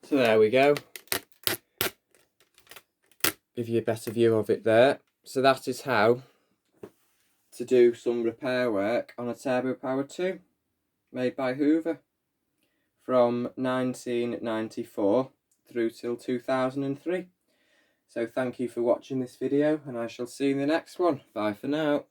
So there we go. Give you a better view of it there. So that is how to do some repair work on a Turbopower 2 made by Hoover from 1994 through till 2003. So thank you for watching this video, and I shall see you in the next one. Bye for now.